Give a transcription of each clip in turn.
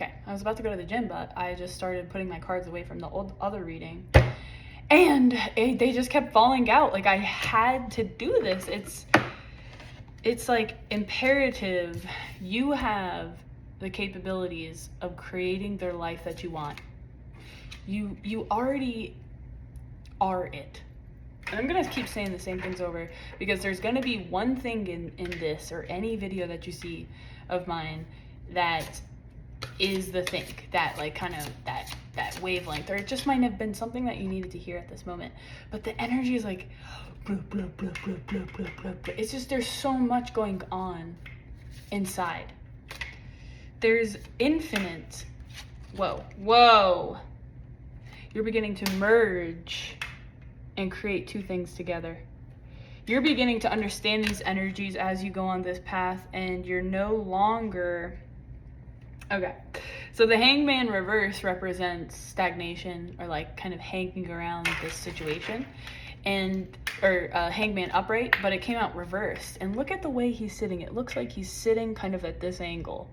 Okay, I was about to go to the gym, but I just started putting my cards away from the other reading. And they just kept falling out. Like, I had to do this. It's like imperative. You have the capabilities of creating their life that you want. You already are it. And I'm gonna keep saying the same things over, because there's gonna be one thing in this or any video that you see of mine that is the thing that, like, kind of that wavelength, or it just might have been something that you needed to hear at this moment. But the energy is like blah, blah, blah, blah, blah, blah, blah, blah. It's just, there's so much going on inside. There's infinite. Whoa. You're beginning to merge and create two things together. You're beginning to understand these energies as you go on this path, and you're no longer... Okay, so the Hangman reverse represents stagnation, or like kind of hanging around this situation, or Hangman upright, but it came out reversed. And look at the way he's sitting. It looks like he's sitting kind of at this angle,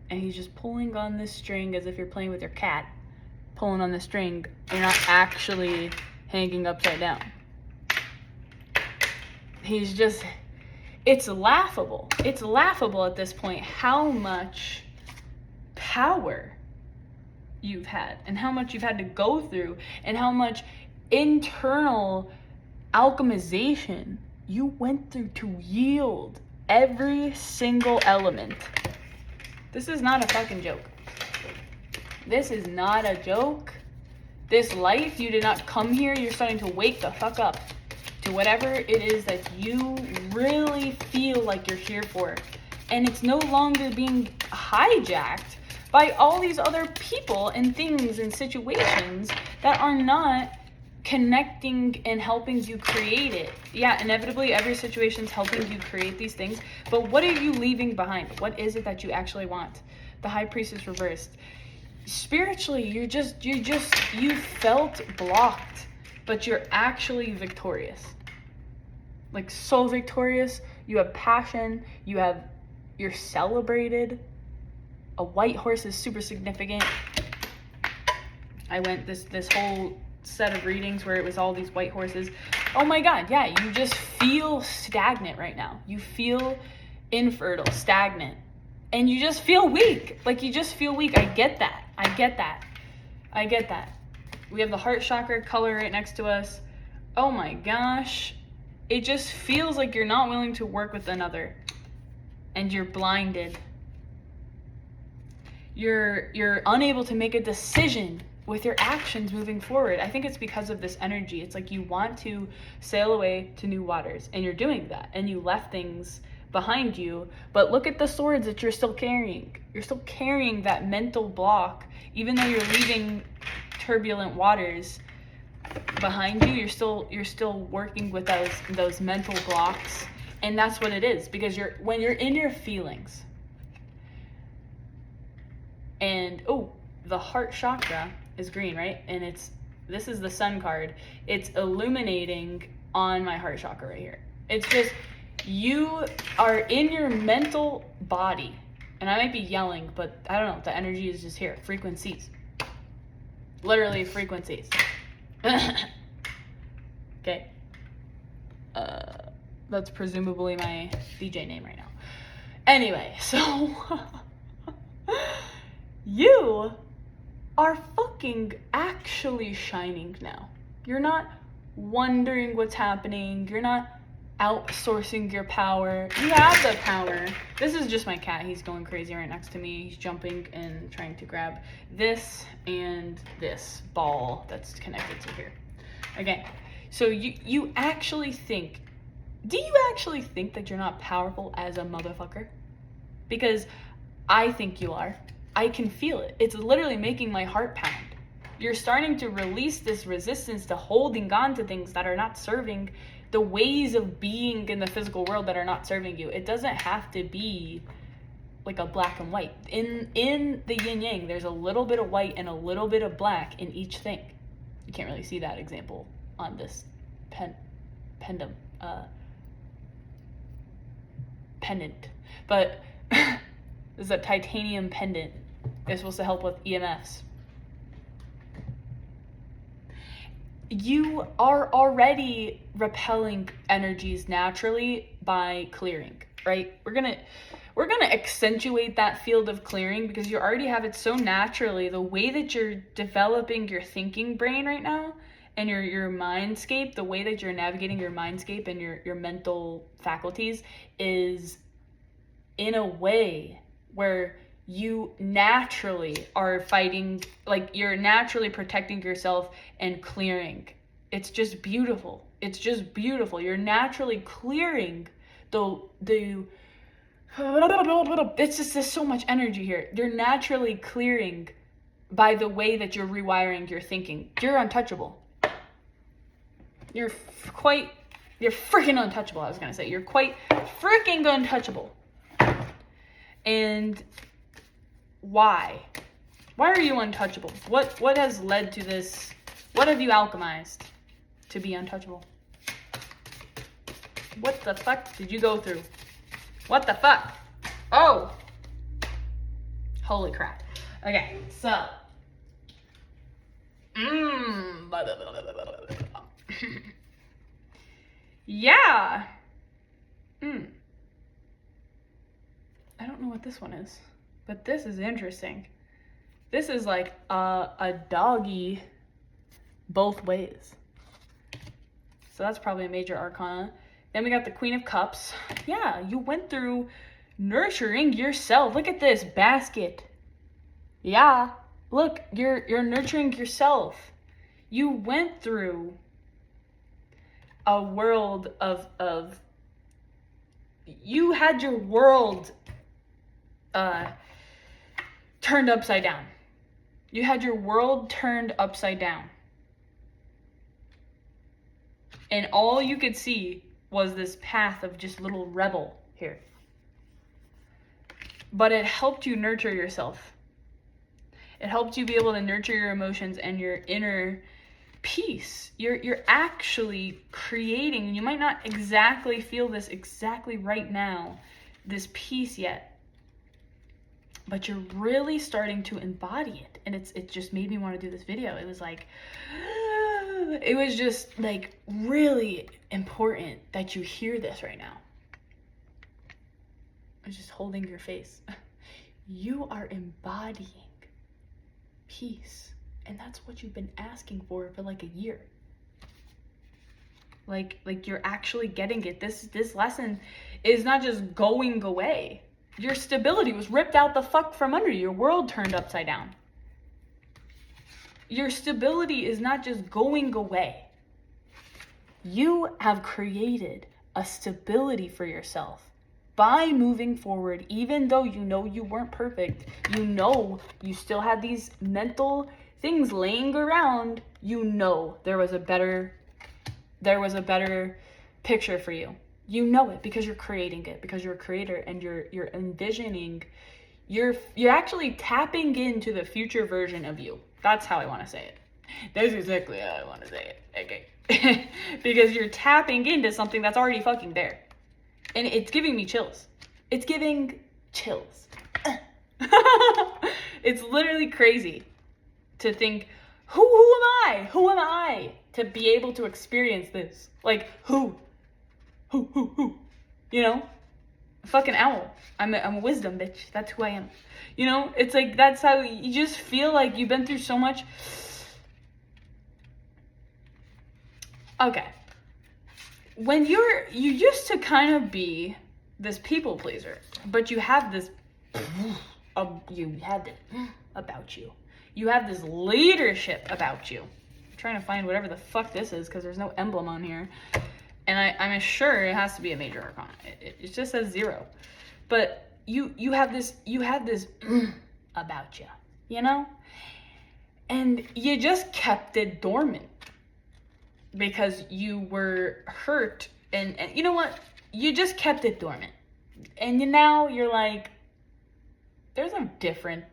and he's just pulling on this string as if you're playing with your cat, pulling on the string. You're not actually hanging upside down. He's just, it's laughable. It's laughable at this point how much power you've had, and how much you've had to go through, and how much internal alchemization you went through to yield every single element. This is not a fucking joke. This is not a joke. This life, you did not come here. You're starting to wake the fuck up to whatever it is that you really feel like you're here for. And it's no longer being hijacked by all these other people and things and situations that are not connecting and helping you create it. Yeah, inevitably every situation's helping you create these things, but what are you leaving behind? What is it that you actually want? The High Priestess reversed. Spiritually, you felt blocked, but you're actually victorious. Like, so victorious. You have passion, you're celebrated. A white horse is super significant. I went this whole set of readings where it was all these white horses. Oh my god, yeah, you just feel stagnant right now. You feel infertile, stagnant. And you just feel weak. Like, you just feel weak. I get that. We have the heart chakra color right next to us. Oh my gosh. It just feels like you're not willing to work with another. And you're blinded. You're unable to make a decision with your actions moving forward. I think it's because of this energy. It's like you want to sail away to new waters, and you're doing that, and you left things behind you. But look at the swords that you're still carrying. You're still carrying that mental block. Even though you're leaving turbulent waters behind you, you're still working with those mental blocks. And that's what it is, because when you're in your feelings, and the heart chakra is green, right? And this is the sun card. It's illuminating on my heart chakra right here. It's just, you are in your mental body, and I might be yelling, but I don't know, the energy is just here. Frequencies. Literally frequencies. Okay. That's presumably my DJ name right now. Anyway, so you are fucking actually shining now. You're not wondering what's happening. You're not outsourcing your power. You have the power. This is just my cat. He's going crazy right next to me. He's jumping and trying to grab this and this ball that's connected to here. Okay, so you actually think, do you actually think that you're not powerful as a motherfucker? Because I think you are. I can feel it. It's literally making my heart pound. You're starting to release this resistance to holding on to things that are not serving, the ways of being in the physical world that are not serving you. It doesn't have to be like a black and white. In the yin yang, there's a little bit of white and a little bit of black in each thing. You can't really see that example on this pendant, but there's a titanium pendant It's supposed to help with EMFs. You are already repelling energies naturally by clearing, right? We're gonna accentuate that field of clearing because you already have it so naturally. The way that you're developing your thinking brain right now and your mindscape, the way that you're navigating your mindscape and your mental faculties is in a way where you naturally are fighting, like you're naturally protecting yourself and clearing. It's just beautiful. It's just beautiful. You're naturally clearing it's just, there's so much energy here. You're naturally clearing by the way that you're rewiring your thinking. You're untouchable. You're freaking untouchable, I was gonna say. You're quite freaking untouchable. And why? Why are you untouchable? What has led to this? What have you alchemized to be untouchable? What the fuck did you go through? What the fuck? Oh! Holy crap. Okay, so. Yeah. I don't know what this one is, but this is interesting. This is like a doggy both ways. So that's probably a major arcana. Then we got the Queen of Cups. Yeah, you went through nurturing yourself. Look at this basket. Yeah, look, you're nurturing yourself. You went through a world of you had your world turned upside down. You had your world turned upside down. And all you could see was this path of just little rebel here. But it helped you nurture yourself. It helped you be able to nurture your emotions and your inner peace. You're actually creating, you might not exactly feel this exactly right now, this peace yet, but you're really starting to embody it. And it just made me want to do this video. It was like, it was just like really important that you hear this right now. I'm just holding your face. You are embodying peace. And that's what you've been asking for like a year. Like you're actually getting it. This lesson is not just going away. Your stability was ripped out the fuck from under you. Your world turned upside down. Your stability is not just going away. You have created a stability for yourself by moving forward, even though you know you weren't perfect. You know you still had these mental things laying around. You know there was a better picture for you. You know it because you're creating it, because you're a creator and you're envisioning, you're actually tapping into the future version of you. That's how I want to say it. That's exactly how I want to say it. Okay. Because you're tapping into something that's already fucking there. And it's giving me chills. It's giving chills. It's literally crazy to think, who am I? Who am I to be able to experience this? Like, who? You know? A fucking owl. I'm a wisdom bitch. That's who I am. You know? It's like, that's how you just feel like you've been through so much. Okay. When you used to kind of be this people pleaser, but you have this, you had this about you. You have this leadership about you. I'm trying to find whatever the fuck this is because there's no emblem on here. And I'm sure it has to be a major arcana. It just says 0. But you have this about you, you know? And you just kept it dormant because you were hurt. And you know what? You just kept it dormant. And now you're like, there's no difference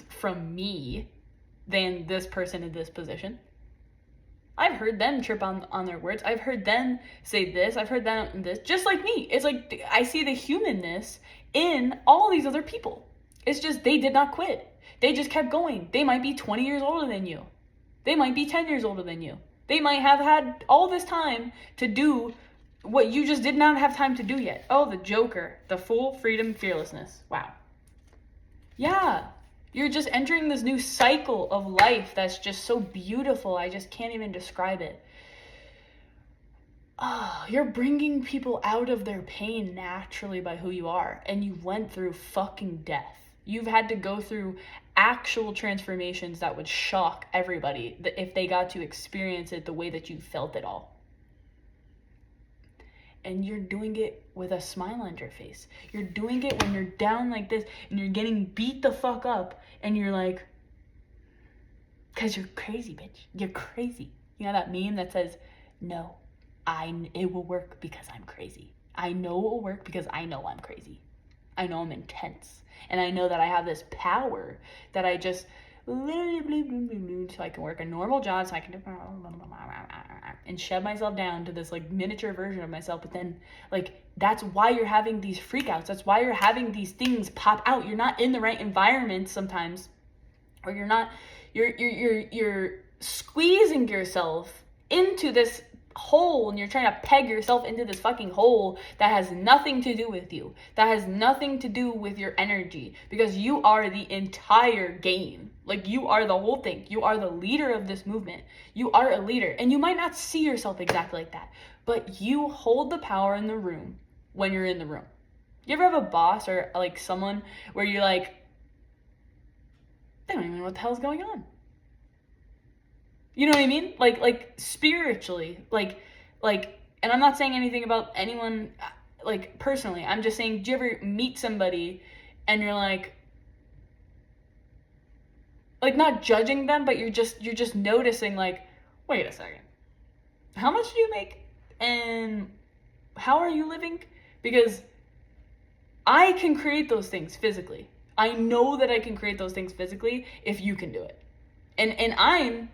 from me than this person in this position. I've heard them trip on their words. I've heard them say this. I've heard them this. Just like me. It's like I see the humanness in all these other people. It's just they did not quit. They just kept going. They might be 20 years older than you. They might be 10 years older than you. They might have had all this time to do what you just did not have time to do yet. Oh, the Joker. The full freedom, fearlessness. Wow. Yeah. You're just entering this new cycle of life that's just so beautiful. I just can't even describe it. Oh, you're bringing people out of their pain naturally by who you are. And you went through fucking death. You've had to go through actual transformations that would shock everybody if they got to experience it the way that you felt it all. And you're doing it with a smile on your face. You're doing it when you're down like this and you're getting beat the fuck up and you're like, because you're crazy, bitch. You're crazy. You know that meme that says, no, it will work because I'm crazy. I know it will work because I know I'm crazy. I know I'm intense. And I know that I have this power that I just so I can work a normal job, so I can and shove myself down to this like miniature version of myself. But then like that's why you're having these freakouts. That's why you're having these things pop out. You're not in the right environment sometimes, or you're squeezing yourself into this hole, and you're trying to peg yourself into this fucking hole that has nothing to do with you, that has nothing to do with your energy, because you are the entire game. Like, you are the whole thing. You are the leader of this movement. You are a leader, and you might not see yourself exactly like that, but you hold the power in the room when you're in the room. You ever have a boss or like someone where you're like, they don't even know what the hell's going on? You know what I mean? Like spiritually, like, and I'm not saying anything about anyone, like, personally. I'm just saying, do you ever meet somebody and you're like not judging them, but you're just noticing, like, wait a second, how much do you make and how are you living? Because I can create those things physically. I know that I can create those things physically if you can do it. And I'm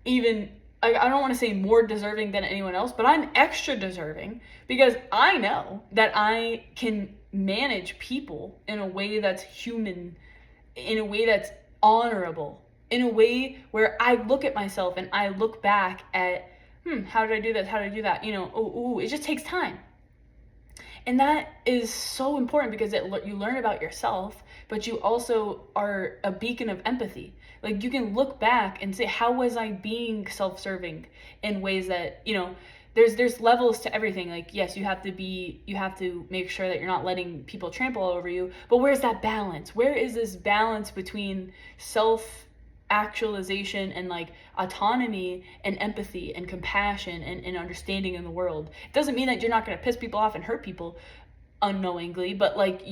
even, I don't want to say more deserving than anyone else, but I'm extra deserving because I know that I can manage people in a way that's human, in a way that's honorable, in a way where I look at myself and I look back at, how did I do this? How did I do that? You know, it just takes time. And that is so important because you learn about yourself, but you also are a beacon of empathy. Like, you can look back and say, how was I being self-serving in ways that, you know, there's levels to everything. Like, yes, you have to make sure that you're not letting people trample all over you, but where's that balance? Where is this balance between self-actualization and like autonomy and empathy and compassion and understanding in the world? It doesn't mean that you're not going to piss people off and hurt people unknowingly, but like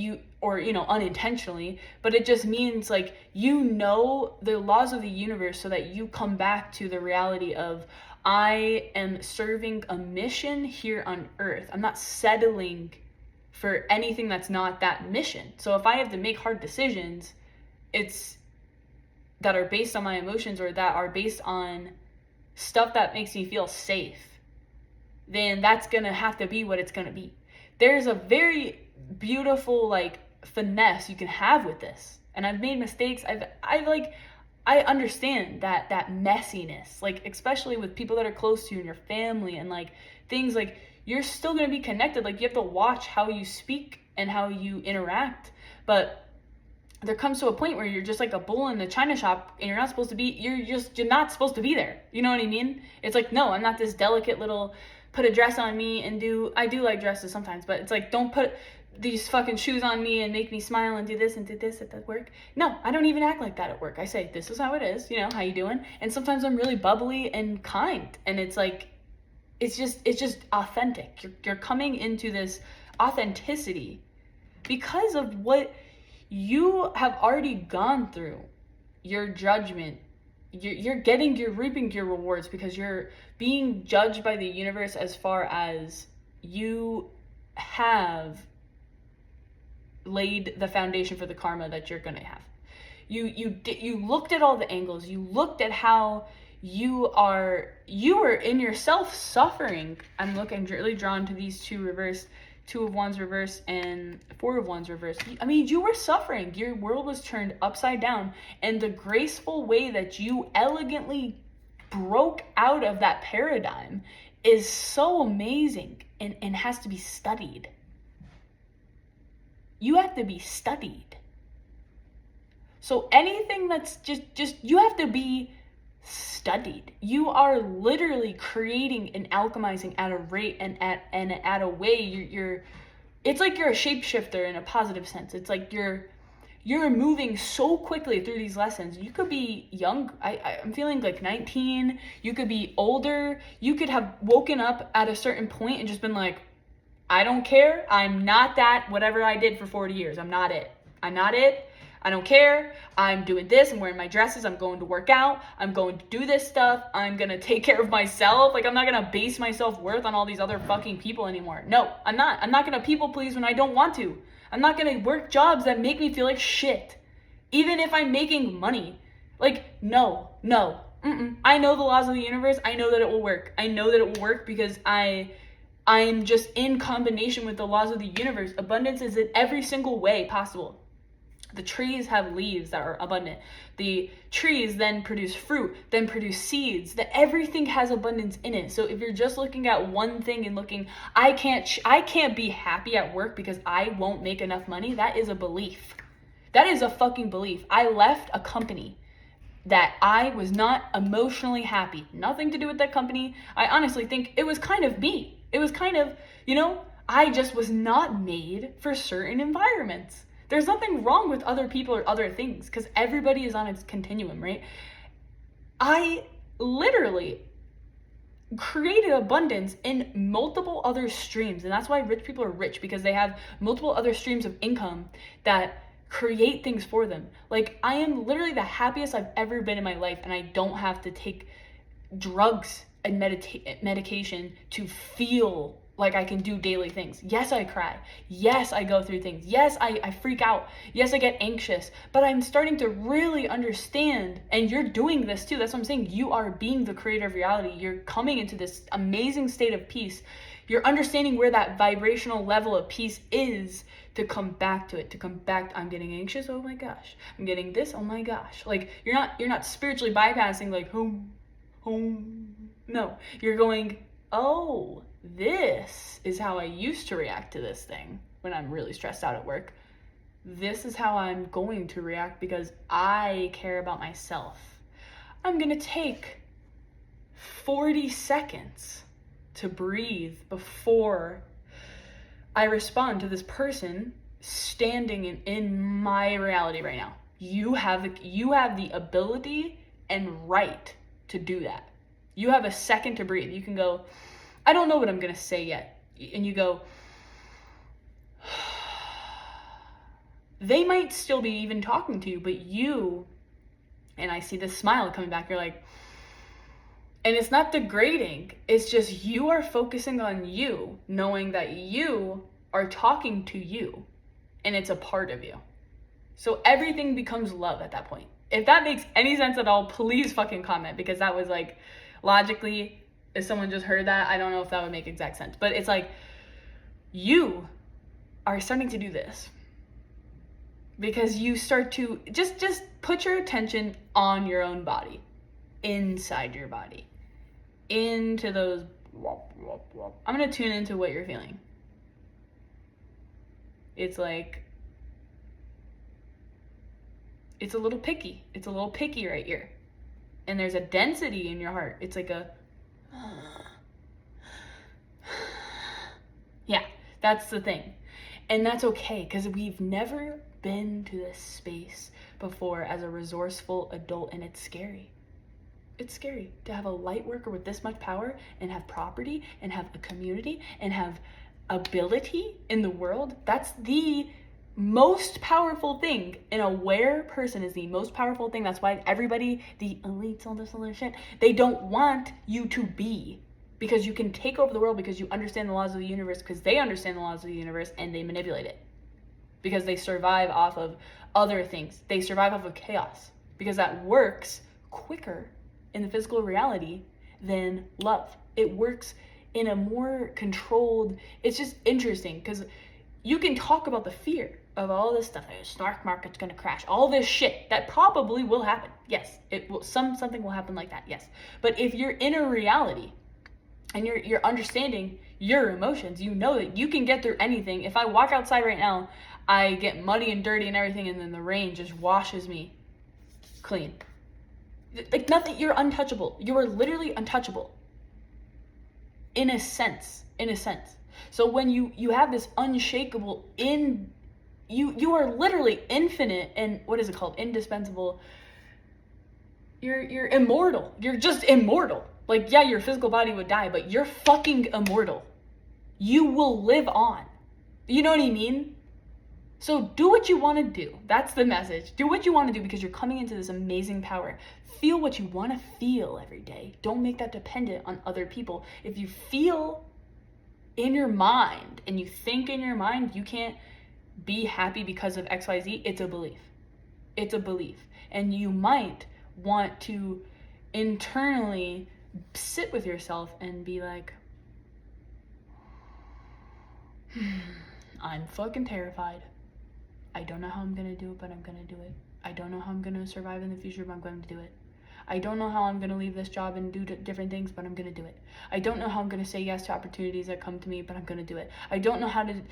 unintentionally, but it just means like, you know, the laws of the universe so that you come back to the reality of, I am serving a mission here on earth. I'm not settling for anything that's not that mission. So if I have to make hard decisions, that are based on my emotions or that are based on stuff that makes me feel safe, then that's gonna have to be what it's gonna be. There's a very beautiful like finesse you can have with this, and I've made mistakes. I understand that messiness, like, especially with people that are close to you and your family and like things, like, you're still gonna be connected. Like, you have to watch how you speak and how you interact, but there comes to a point where you're just like a bull in the china shop and you're not supposed to be there. You know what I mean? It's like, no, I'm not this delicate little put a dress on me and I do like dresses sometimes, but it's like, don't put these fucking shoes on me and make me smile and do this at work. No, I don't even act like that at work. I say, this is how it is, you know, how you doing? And sometimes I'm really bubbly and kind, and it's like, it's just authentic. You're coming into this authenticity because of what you have already gone through. Your judgment, you're reaping your rewards because you're being judged by the universe as far as you have laid the foundation for the karma that you're gonna have. You looked at all the angles. You looked at how you are in yourself suffering. I'm really drawn to these two reversed Two of Wands reversed and Four of Wands reversed. I mean, you were suffering. Your world was turned upside down. And the graceful way that you elegantly broke out of that paradigm is so amazing and has to be studied. You have to be studied. So anything that's just you have to be studied. You are literally creating and alchemizing at a rate and at a way you're it's like you're a shapeshifter in a positive sense. It's like you're moving so quickly through these lessons. You could be young. I'm feeling like 19. You could be older. You could have woken up at a certain point and just been like, I don't care. I'm not that whatever I did for 40 years. I'm not it. I'm not it. I don't care. I'm doing this. I'm wearing my dresses. I'm going to work out. I'm going to do this stuff. I'm going to take care of myself. Like, I'm not going to base my self-worth on all these other fucking people anymore. No, I'm not. I'm not going to people please when I don't want to. I'm not going to work jobs that make me feel like shit. Even if I'm making money. Like, no. I know the laws of the universe. I know that it will work. I know that it will work because I'm just in combination with the laws of the universe. Abundance is in every single way possible. The trees have leaves that are abundant. The trees then produce fruit, then produce seeds. That everything has abundance in it. So if you're just looking at one thing and looking, I can't be happy at work because I won't make enough money, that is a belief. That is a fucking belief. I left a company that I was not emotionally happy. Nothing to do with that company. I honestly think it was kind of me. It was kind of, I just was not made for certain environments. There's nothing wrong with other people or other things because everybody is on its continuum, right? I literally created abundance in multiple other streams. And that's why rich people are rich, because they have multiple other streams of income that create things for them. Like, I am literally the happiest I've ever been in my life, and I don't have to take drugs and medication to feel like I can do daily things. Yes, I cry. Yes, I go through things. Yes, I freak out. Yes, I get anxious. But I'm starting to really understand, and you're doing this too. That's what I'm saying. You are being the creator of reality. You're coming into this amazing state of peace. You're understanding where that vibrational level of peace is to come back to it, I'm getting anxious, oh my gosh. I'm getting this, oh my gosh. Like, you're not spiritually bypassing like, home. No, you're going, oh, this is how I used to react to this thing when I'm really stressed out at work. This is how I'm going to react because I care about myself. I'm going to take 40 seconds to breathe before I respond to this person standing in my reality right now. You have the ability and right to do that. You have a second to breathe. You can go, I don't know what I'm going to say yet. And you go, they might still be even talking to you, but you, and I see this smile coming back, you're like, and it's not degrading. It's just you are focusing on you, knowing that you are talking to you and it's a part of you. So everything becomes love at that point. If that makes any sense at all, please fucking comment, because that was like, logically, if someone just heard that, I don't know if that would make exact sense. But it's like, you are starting to do this because you start to just put your attention on your own body, inside your body, into those I'm going to tune into what you're feeling. It's like, it's a little picky. It's a little picky right here. And there's a density in your heart. It's like a, yeah, that's the thing. And that's okay, because we've never been to this space before as a resourceful adult, and it's scary. It's scary to have a light worker with this much power and have property and have a community and have ability in the world. That's the most powerful thing. An aware person is the most powerful thing. That's why everybody, the elites, all this other shit, they don't want you to be, because you can take over the world because you understand the laws of the universe, because they understand the laws of the universe and they manipulate it because they survive off of other things. They survive off of chaos because that works quicker in the physical reality than love. It works in a more controlled, it's just interesting because you can talk about the fear of all this stuff. The stock market's gonna crash. All this shit that probably will happen. Yes, it will. Something will happen like that. Yes, but if you're in a reality and you're understanding your emotions, you know that you can get through anything. If I walk outside right now, I get muddy and dirty and everything, and then the rain just washes me clean. Like nothing. You're untouchable. You are literally untouchable. In a sense. So when you have this unshakable you are literally infinite and what is it called? Indispensable. You're immortal. You're just immortal. Like, yeah, your physical body would die, but you're fucking immortal. You will live on. You know what I mean? So do what you want to do. That's the message. Do what you want to do because you're coming into this amazing power. Feel what you want to feel every day. Don't make that dependent on other people. If you feel in your mind and you think in your mind you can't be happy because of XYZ, it's a belief. It's a belief. And you might want to internally sit with yourself and be like, I'm fucking terrified. I don't know how I'm gonna do it, but I'm gonna do it. I don't know how I'm gonna survive in the future, but I'm going to do it. I don't know how I'm gonna leave this job and do different things, but I'm gonna do it. I don't know how I'm gonna say yes to opportunities that come to me, but I'm gonna do it. I don't know how to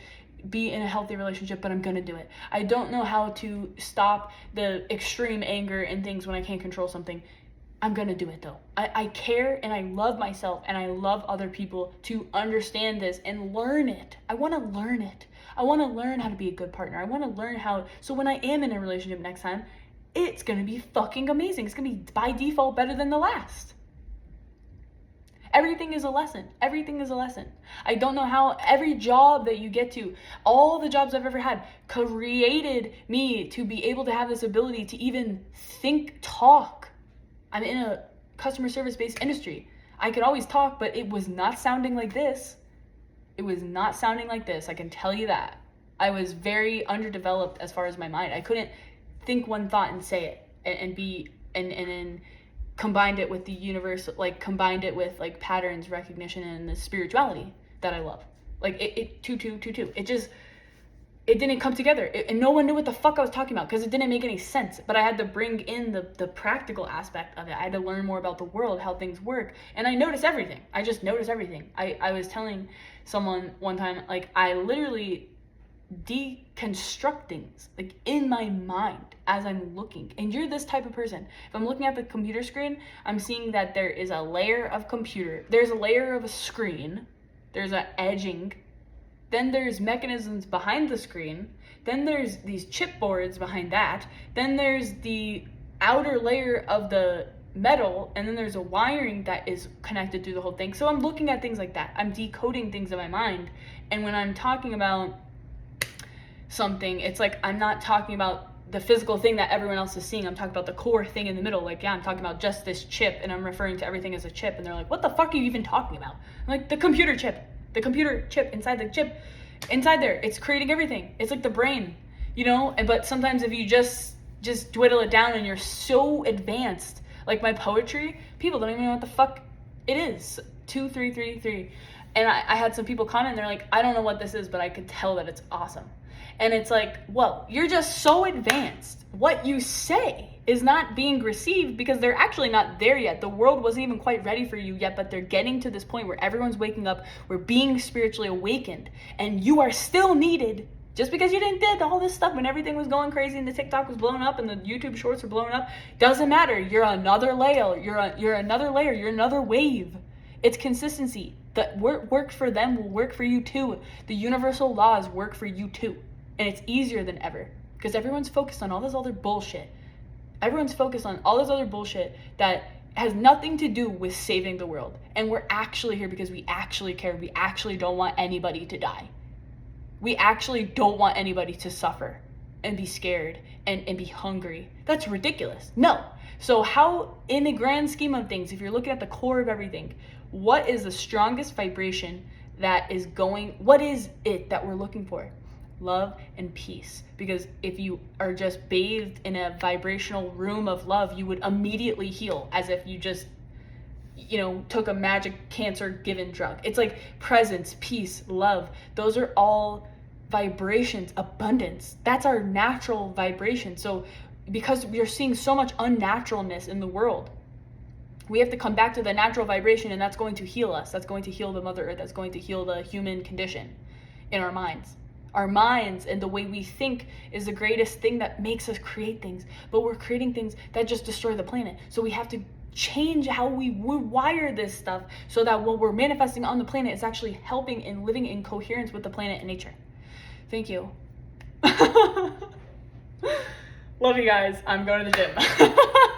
be in a healthy relationship, but I'm gonna do it. I don't know how to stop the extreme anger and things when I can't control something. I'm gonna do it though. I care and I love myself and I love other people to understand this and learn it. I wanna learn it. I wanna learn how to be a good partner. I wanna learn how, so when I am in a relationship next time, it's gonna be fucking amazing. It's gonna be by default better than the last. Everything is a lesson. Everything is a lesson. I don't know how every job that you get to, all the jobs I've ever had, created me to be able to have this ability to even think, talk. I'm in a customer service-based industry. I could always talk, but it was not sounding like this. It was not sounding like this. I can tell you that. I was very underdeveloped as far as my mind. I couldn't think one thought and say it and combined it with the universe, like combined it with like patterns recognition and the spirituality that I love. Like it didn't come together. And no one knew what the fuck I was talking about because it didn't make any sense. But I had to bring in the practical aspect of it. I had to learn more about the world, how things work. And I noticed everything. I just noticed everything. I was telling someone one time, like, I literally deconstruct things, like, in my mind as I'm looking. And you're this type of person. If I'm looking at the computer screen, I'm seeing that there is a layer of computer. There's a layer of a screen. There's an edging. Then there's mechanisms behind the screen. Then there's these chipboards behind that. Then there's the outer layer of the metal. And then there's a wiring that is connected through the whole thing. So I'm looking at things like that. I'm decoding things in my mind. And when I'm talking about something, it's like I'm not talking about the physical thing that everyone else is seeing. I'm talking about the core thing in the middle. Like, yeah, I'm talking about just this chip. And I'm referring to everything as a chip. And they're like, what the fuck are you even talking about? I'm like, the computer chip. The computer chip inside the chip, inside there, it's creating everything. It's like the brain, you know? But sometimes if you just dwindle it down and you're so advanced, like my poetry, people don't even know what the fuck it is. 2 3 3 3. And I had some people comment, they're like, I don't know what this is, but I could tell that it's awesome. And it's like, whoa, you're just so advanced. What you say is not being received because they're actually not there yet. The world wasn't even quite ready for you yet, but they're getting to this point where everyone's waking up, we're being spiritually awakened, and you are still needed. Just because you didn't did all this stuff when everything was going crazy and the TikTok was blowing up and the YouTube shorts were blowing up, doesn't matter. You're another layer. You're another layer. You're another wave. It's consistency. That worked for them will work for you too. The universal laws work for you too. And it's easier than ever because everyone's focused on all this other bullshit. Everyone's focused on all this other bullshit that has nothing to do with saving the world. And we're actually here because we actually care. We actually don't want anybody to die. We actually don't want anybody to suffer and be scared and be hungry. That's ridiculous. No. So how, in the grand scheme of things, if you're looking at the core of everything, what is the strongest vibration that is going, what is it that we're looking for? Love and peace. Because if you are just bathed in a vibrational room of love, you would immediately heal as if you just took a magic cancer given drug. It's like presence, peace, love. Those are all vibrations, abundance. That's our natural vibration. So because we are seeing so much unnaturalness in the world, we have to come back to the natural vibration, and that's going to heal us. That's going to heal the Mother Earth. That's going to heal the human condition in our minds. Our minds and the way we think is the greatest thing that makes us create things. But we're creating things that just destroy the planet. So we have to change how we wire this stuff so that what we're manifesting on the planet is actually helping and living in coherence with the planet and nature. Thank you. Love you guys. I'm going to the gym.